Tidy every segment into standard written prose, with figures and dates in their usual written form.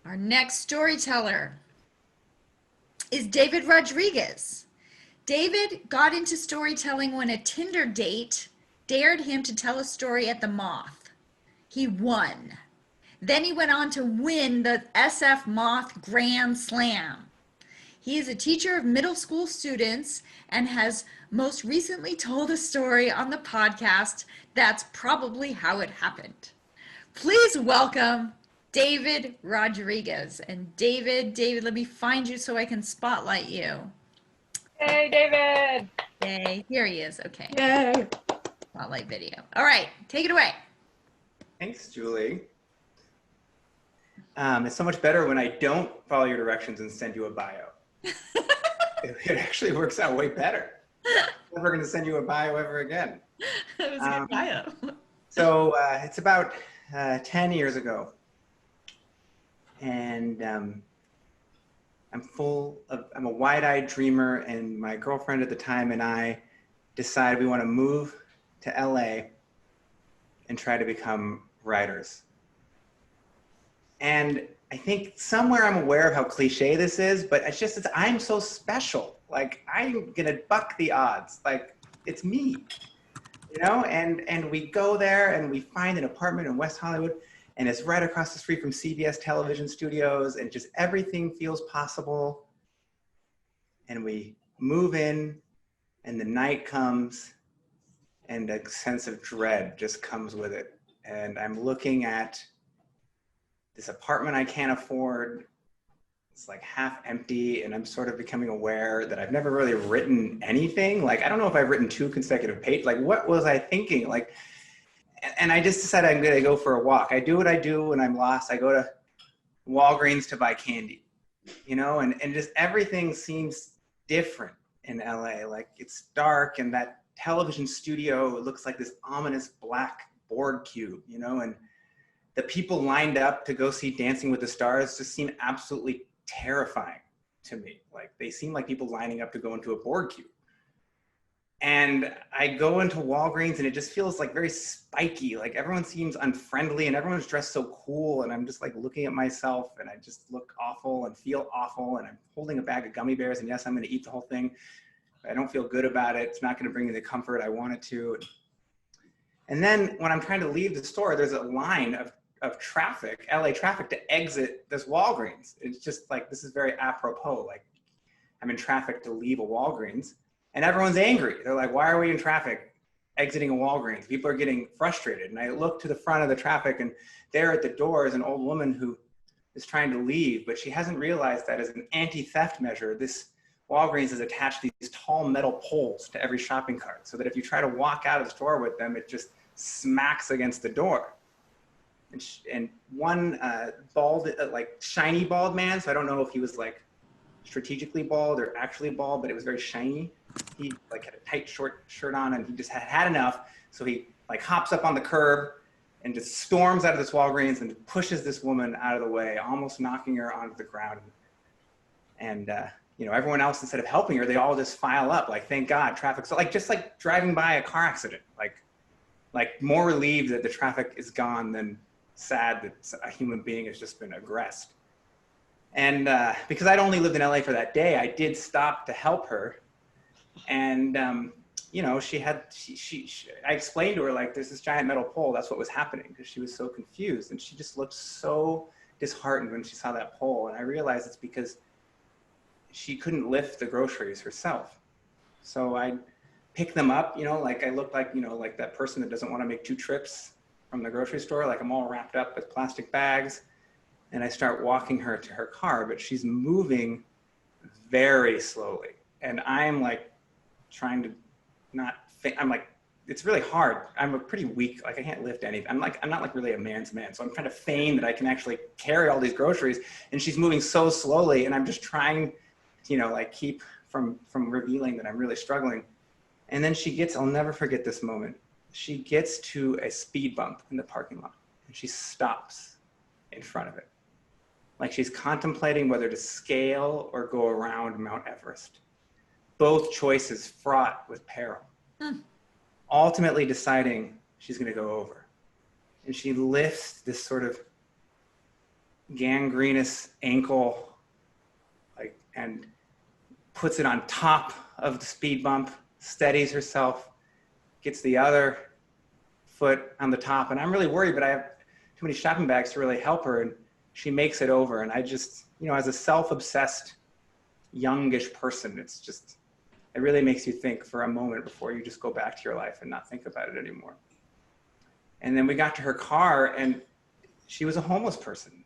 Our next storyteller is David Rodriguez. David got into storytelling when a Tinder date dared him to tell a story at the Moth. He won. Then he went on to win the SF Moth Grand Slam. He is a teacher of middle school students and has most recently told a story on the podcast, That's Probably How It Happened. Please welcome David Rodriguez. And David, let me find you so I can spotlight you. Hey, David. Yay, here he is. Okay. Yay. Spotlight video. All right, take it away. Thanks, Julie. It's so much better when I don't follow your directions and send you a bio. It actually works out way better. I'm never going to send you a bio ever again. That was a good bio. So it's about 10 years ago. And I'm a wide-eyed dreamer, and my girlfriend at the time and I decided we want to move to LA and try to become writers. And I think somewhere I'm aware of how cliche this is, but I'm so special. Like, I'm gonna buck the odds. Like, it's me, you know? And we go there and we find an apartment in West Hollywood, and it's right across the street from CBS television studios, and just everything feels possible. And we move in, and the night comes, and a sense of dread just comes with it. And I'm looking at this apartment I can't afford. It's like half empty, and I'm sort of becoming aware that I've never really written anything. Like, I don't know if I've written 2 consecutive pages. Like, what was I thinking? Like, and I just decided I'm gonna go for a walk. I do what I do when I'm lost. I go to Walgreens to buy candy, you know, and just everything seems different in LA. Like, it's dark, and that television studio looks like this ominous black board cube, you know, and the people lined up to go see Dancing with the Stars just seem absolutely terrifying to me. Like, they seem like people lining up to go into a board cube. And I go into Walgreens, and it just feels like very spiky. Like, everyone seems unfriendly, and everyone's dressed so cool. And I'm just like looking at myself, and I just look awful and feel awful. And I'm holding a bag of gummy bears, and yes, I'm gonna eat the whole thing. I don't feel good about it. It's not gonna bring me the comfort I want it to. And then when I'm trying to leave the store, there's a line of traffic, LA traffic, to exit this Walgreens. It's just like, this is very apropos. Like, I'm in traffic to leave a Walgreens, and everyone's angry. They're like, why are we in traffic exiting a Walgreens? People are getting frustrated. And I look to the front of the traffic, and there at the door is an old woman who is trying to leave, but she hasn't realized that as an anti-theft measure, this Walgreens has attached these tall metal poles to every shopping cart, so that if you try to walk out of the store with them, it just smacks against the door. And one bald, like shiny bald man, so I don't know if he was like strategically bald or actually bald, but it was very shiny. He like had a tight short shirt on, and he just had enough. So he like hops up on the curb and just storms out of this Walgreens and pushes this woman out of the way, almost knocking her onto the ground. And you know, everyone else, instead of helping her, they all just file up, like, thank God, traffic. So like, just like driving by a car accident, like more relieved that the traffic is gone than sad that a human being has just been aggressed. And because I'd only lived in LA for that day, I did stop to help her. And you know, I explained to her, like, there's this giant metal pole, that's what was happening, because she was so confused. And she just looked so disheartened when she saw that pole. And I realized it's because she couldn't lift the groceries herself. So I pick them up, you know, like I look like, you know, like that person that doesn't want to make 2 trips from the grocery store. Like, I'm all wrapped up with plastic bags, and I start walking her to her car, but she's moving very slowly. And I'm like trying to I'm like, it's really hard. I'm a pretty weak, like I can't lift anything. I'm not like really a man's man. So I'm trying to feign that I can actually carry all these groceries, and she's moving so slowly, and I'm just trying, you know, like keep from revealing that I'm really struggling. And then I'll never forget this moment. She gets to a speed bump in the parking lot, and she stops in front of it. Like, she's contemplating whether to scale or go around Mount Everest. Both choices fraught with peril. Ultimately deciding she's gonna go over. And she lifts this sort of gangrenous ankle, like, and puts it on top of the speed bump, steadies herself, gets the other foot on the top. And I'm really worried, but I have too many shopping bags to really help her. And she makes it over. And I just, you know, as a self-obsessed youngish person, it's just, it really makes you think for a moment before you just go back to your life and not think about it anymore. And then we got to her car, and she was a homeless person.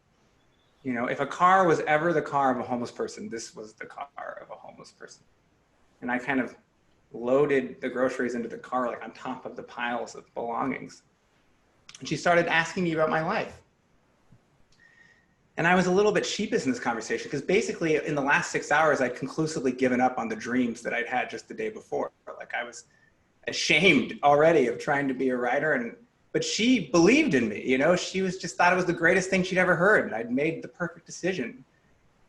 You know, if a car was ever the car of a homeless person, this was the car of a homeless person. And I kind of loaded the groceries into the car, like on top of the piles of belongings. And she started asking me about my life. And I was a little bit sheepish in this conversation because basically in the last 6 hours, I'd conclusively given up on the dreams that I'd had just the day before. Like I was ashamed already of trying to be a writer, but she believed in me, you know, she was just thought it was the greatest thing she'd ever heard. And I'd made the perfect decision.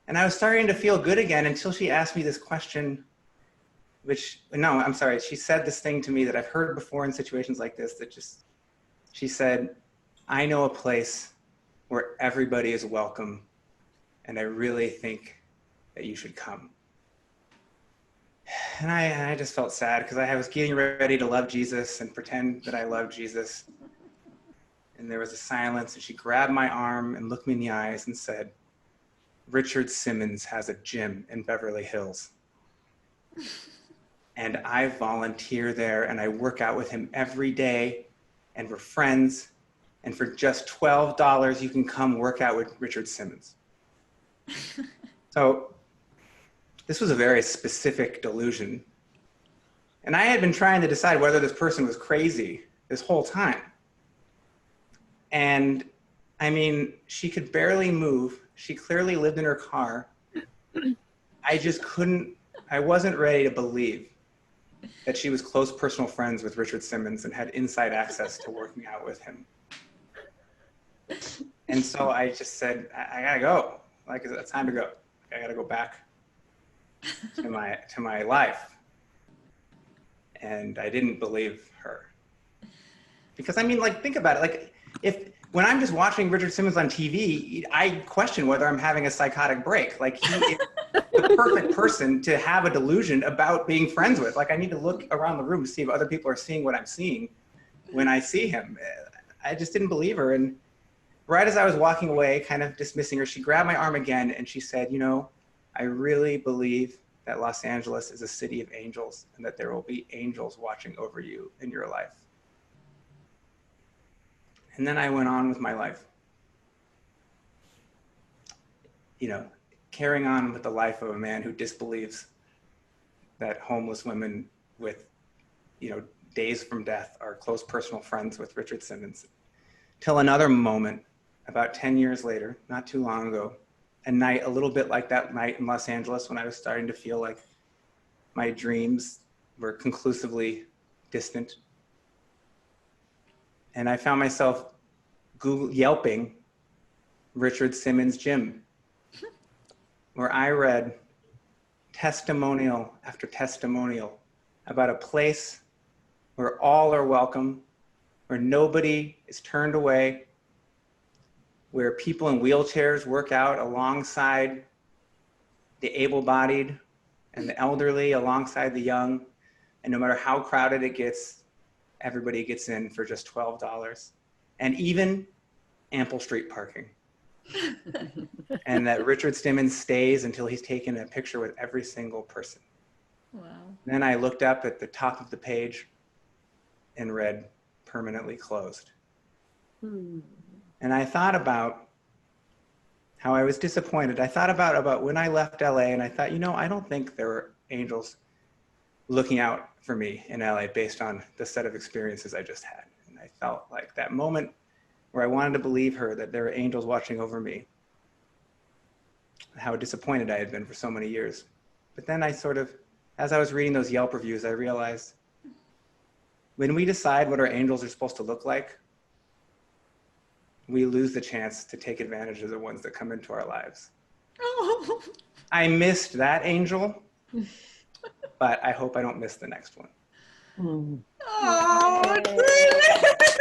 And I was starting to feel good again until she asked me this question, she said this thing to me that I've heard before in situations like this, she said, I know a place where everybody is welcome, and I really think that you should come. And I just felt sad because I was getting ready to love Jesus and pretend that I loved Jesus. And there was a silence, and she grabbed my arm and looked me in the eyes and said, Richard Simmons has a gym in Beverly Hills. And I volunteer there, and I work out with him every day, and we're friends. And for just $12, you can come work out with Richard Simmons. So this was a very specific delusion. And I had been trying to decide whether this person was crazy this whole time. And I mean, she could barely move. She clearly lived in her car. I wasn't ready to believe that she was close personal friends with Richard Simmons and had inside access to working out with him. And so I just said, I gotta go. Like, it's time to go. I gotta go back to my life. And I didn't believe her. Because I mean, like, think about it. Like, when I'm just watching Richard Simmons on TV, I question whether I'm having a psychotic break. Like, he is the perfect person to have a delusion about being friends with. Like, I need to look around the room to see if other people are seeing what I'm seeing when I see him. I just didn't believe her. And right as I was walking away, kind of dismissing her, she grabbed my arm again and she said, you know, I really believe that Los Angeles is a city of angels and that there will be angels watching over you in your life. And then I went on with my life, you know, carrying on with the life of a man who disbelieves that homeless women with, you know, days from death are close personal friends with Richard Simmons. Till another moment, about 10 years later, not too long ago, a night a little bit like that night in Los Angeles when I was starting to feel like my dreams were conclusively distant. And I found myself Yelping Richard Simmons Gym, where I read testimonial after testimonial about a place where all are welcome, where nobody is turned away, where people in wheelchairs work out alongside the able-bodied and the elderly, alongside the young. And no matter how crowded it gets, everybody gets in for just $12. And even ample street parking. And that Richard Simmons stays until he's taken a picture with every single person. Wow. Then I looked up at the top of the page and read permanently closed. And I thought about how I was disappointed. I thought about when I left LA, and I thought, you know, I don't think there were angels looking out for me in LA based on the set of experiences I just had. And I felt like that moment where I wanted to believe her that there were angels watching over me, how disappointed I had been for so many years. But then I sort of, as I was reading those Yelp reviews, I realized when we decide what our angels are supposed to look like, we lose the chance to take advantage of the ones that come into our lives. Oh. I missed that angel, but I hope I don't miss the next one. Oh, David.